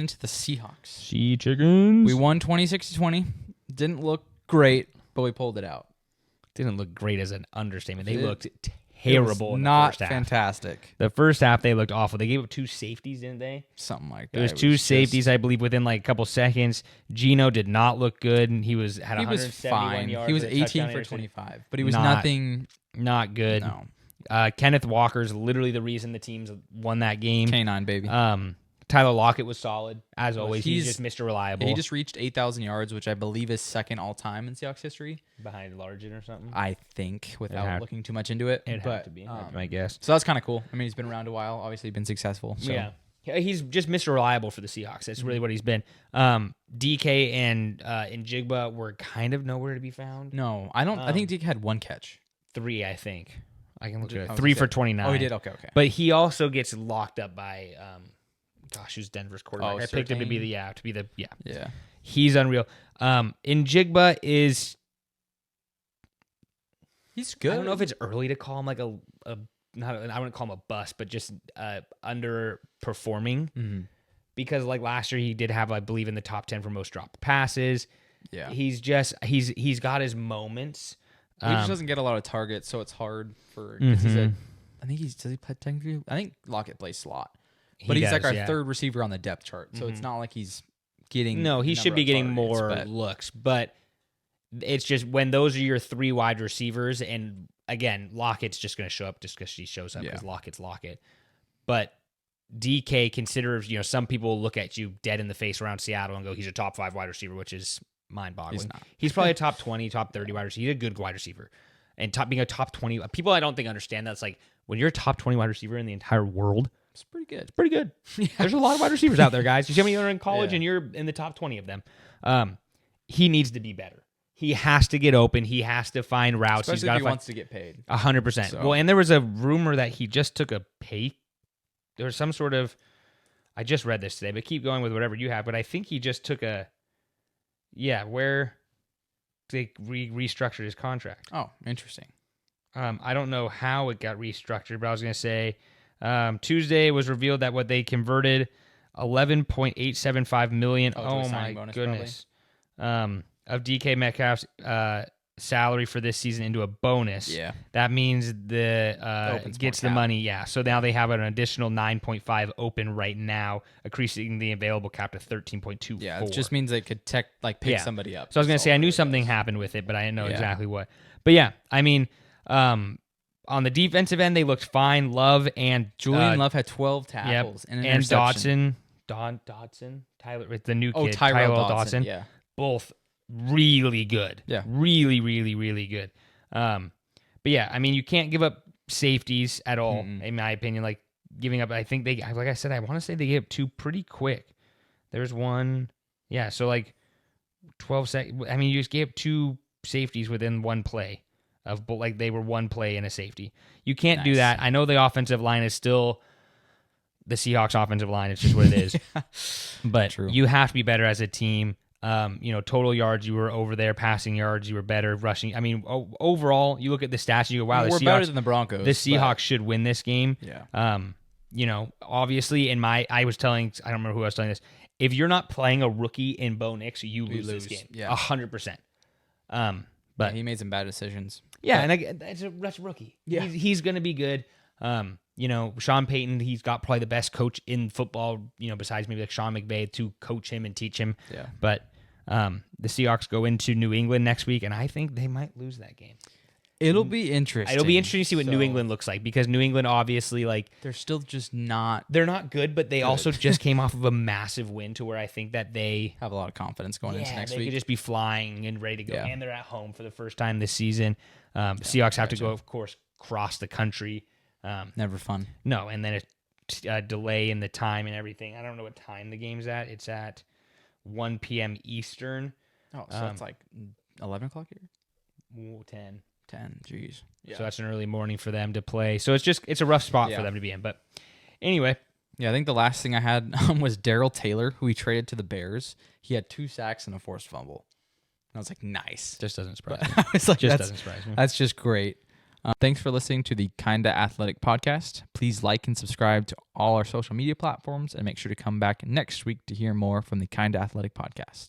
Into the Seahawks. Sea Chickens. We won 26-20. Didn't look great, but we pulled it out. Didn't look great as an understatement. They It- looked terrible in the not first half. fantastic. The first half, they looked awful. They gave up 2 safeties, didn't they? Something like that. It was 2 safeties, I believe, within like a couple seconds. Geno did not look good, and he had He was 171 fine. yards. He was with a 18 touchdown for interception. 25, but he was Not nothing. Not good. No. Kenneth Walker's literally the reason the teams won that game. K9, baby. Tyler Lockett was solid, as always. He's just Mr. Reliable. He just reached 8,000 yards, which I believe is second all-time in Seahawks history. Behind Largent or something. I think, without looking too much into it. It'd have to be, that's my guess. So that's kind of cool. I mean, he's been around a while. Obviously, been successful. So. Yeah. He's just Mr. Reliable for the Seahawks. That's really what he's been. DK and Njigba were kind of nowhere to be found. No, I don't. I think Deke had 1 catch. 3, I think. I can look at it. I was 3 gonna for say- 29. Oh, he did? Okay. But he also gets locked up by, who's Denver's quarterback? Oh, I picked him to be Surtain? Yeah. He's unreal. Njigba is. He's good. I don't know if it's early to call him like a not. I wouldn't call him a bust, but just underperforming. Mm-hmm. Because like last year, he did have, I believe, in the top 10 for most dropped passes. Yeah. He's got his moments. He just doesn't get a lot of targets, so it's hard for. 'Cause he's a. I think does he play technically? I think Lockett plays slot, but he's like our third receiver on the depth chart, so it's not like he's getting. No, he the should number be of getting targets, more but- looks, but it's just when those are your 3 wide receivers, and again, Lockett's just going to show up just because she shows up because Lockett's Lockett. But DK considers, some people look at you dead in the face around Seattle and go, he's a top 5 wide receiver, which is mind-boggling. He's not. He's probably a top 20, top 30 wide receiver. He's a good wide receiver. And being a top 20, people I don't think understand that. It's like when you're a top 20 wide receiver in the entire world, It's pretty good. pretty good. There's a lot of wide receivers out there, guys. You see how many are in college, Yeah. and you're in the top 20 of them. He needs to be better. He has to get open. He has to find routes. Especially He's got if to he wants to get paid. 100%. So- Well, and there was a rumor that he just took a pay. There was some sort of. I just read this today, but keep going with whatever you have. But I think he just took a. Yeah, where they restructured his contract. Oh, interesting. I don't know how it got restructured, but I was going to say Tuesday it was revealed that what they converted $11.875 million. Oh, to a Oh my signing bonus, goodness. Of DK Metcalf's salary for this season into a bonus. Yeah. That means the Opens gets more the cap. money. Yeah. So now they have an additional 9.5 open right now, increasing the available cap to 13.24. Yeah, it just means they could pick somebody up. So I was going to That's say, all I it knew really something does. happened with it, but I didn't know Yeah. exactly what. But yeah, I mean, on the defensive end, they looked fine. Love and Julian Love had 12 tackles and an and interception. Dodson, Tyler, the new Oh, kid, Tyrell Dodson. Yeah. both really good. Yeah. Really, really, really good. But yeah, I mean, you can't give up safeties at all, in my opinion. Like giving up, I think like I said, I want to say they gave up 2 pretty quick. There's one, yeah. So like 12 seconds. I mean, you just gave up 2 safeties within one play like they were one play and a safety. You can't do Nice. that. I know the offensive line is still the Seahawks offensive line. It's just what it is. But True. you have to be better as a team. Total yards, you were over there. Passing yards, you were better. Rushing, I mean, overall, you look at the stats, you go, wow, We're the better Seahawks, than the Broncos. the Seahawks should win this game. Yeah. Obviously, I was telling, I don't remember who I was telling this. If you're not playing a rookie in Bo Nix, you lose this game. Yeah. 100%. But he made some bad decisions. Yeah, and that's a rookie. Yeah. He's going to be good. Sean Payton, he's got probably the best coach in football, besides maybe like Sean McVay to coach him and teach him. Yeah. But the Seahawks go into New England next week, and I think they might lose that game. It'll be interesting. It'll be interesting to see what New So, England looks like, because New England obviously, like, They're still just not they're not good, but they also just came off of a massive win to where I think that they have a lot of confidence going into next they week. could just be flying and ready to go. Yeah. And they're at home for the first time this season. Seahawks have to go, of course, cross the country. Never fun. No, and then a delay in the time and everything. I don't know what time the game's at. It's at 1 p.m. Eastern. Oh, so it's like 11 o'clock here? Ooh, 10. 10. Jeez. So that's an early morning for them to play. So it's a rough spot for them to be in. But anyway. Yeah, I think the last thing I had was Darrell Taylor, who he traded to the Bears. He had 2 sacks and a forced fumble. And I was like, nice. Just doesn't surprise But me. I was like, Just doesn't surprise me. That's just great. Thanks for listening to the Kinda Athletic podcast. Please like and subscribe to all our social media platforms and make sure to come back next week to hear more from the Kinda Athletic podcast.